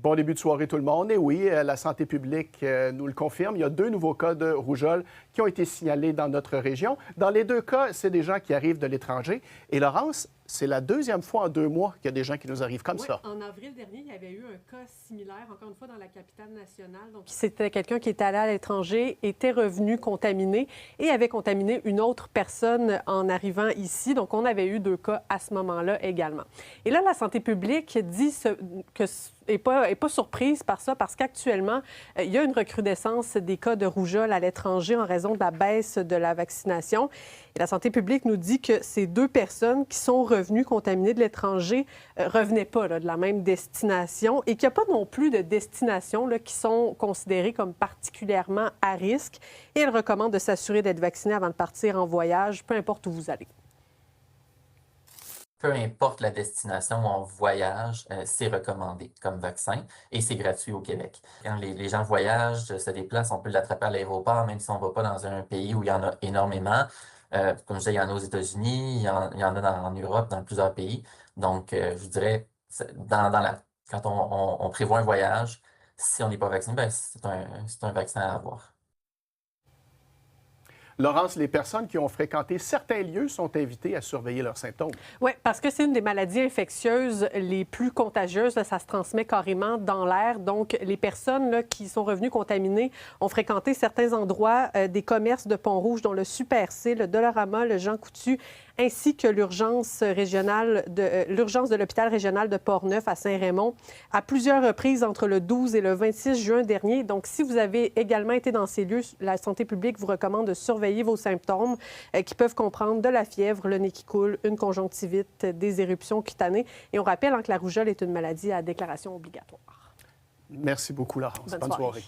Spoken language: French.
Bon début de soirée tout le monde. Et oui, la santé publique nous le confirme. Il y a 2 nouveaux cas de rougeole qui ont été signalés dans notre région. Dans les 2 cas, c'est des gens qui arrivent de l'étranger. Et Laurence, c'est la 2e fois en 2 mois qu'il y a des gens qui nous arrivent comme ça. En avril dernier, il y avait eu un cas similaire, encore une fois, dans la capitale nationale. Donc, c'était quelqu'un qui était allé à l'étranger, était revenu contaminé et avait contaminé une autre personne en arrivant ici. Donc, on avait eu 2 cas à ce moment-là également. Et là, la santé publique dit que n'est pas surprise par ça, parce qu'actuellement, il y a une recrudescence des cas de rougeole à l'étranger en raison de la baisse de la vaccination. Et la santé publique nous dit que ces 2 personnes qui sont revenues contaminées de l'étranger ne revenaient pas de la même destination et qu'il n'y a pas non plus de destinations qui sont considérées comme particulièrement à risque. Et elle recommande de s'assurer d'être vacciné avant de partir en voyage, peu importe où vous allez. Peu importe la destination où on voyage, c'est recommandé comme vaccin et c'est gratuit au Québec. Quand les gens voyagent, se déplacent, on peut l'attraper à l'aéroport, même si on ne va pas dans un pays où il y en a énormément. Comme je disais, il y en a aux États-Unis, il y en a en Europe, dans plusieurs pays. Donc, je vous dirais, quand on prévoit un voyage, si on n'est pas vacciné, ben, c'est un vaccin à avoir. Laurence, les personnes qui ont fréquenté certains lieux sont invitées à surveiller leurs symptômes. Oui, parce que c'est une des maladies infectieuses les plus contagieuses. Là, ça se transmet carrément dans l'air. Donc, les personnes qui sont revenues contaminées ont fréquenté certains endroits des commerces de Pont-Rouge, dont le Super C, le Dollarama, le Jean Coutu, ainsi que l'urgence de l'hôpital régional de Portneuf à Saint-Raymond, à plusieurs reprises entre le 12 et le 26 juin dernier. Donc, si vous avez également été dans ces lieux, la santé publique vous recommande de surveiller vos symptômes qui peuvent comprendre de la fièvre, le nez qui coule, une conjonctivite, des éruptions cutanées. Et on rappelle que la rougeole est une maladie à déclaration obligatoire. Merci beaucoup, Laurence. Bonne soirée.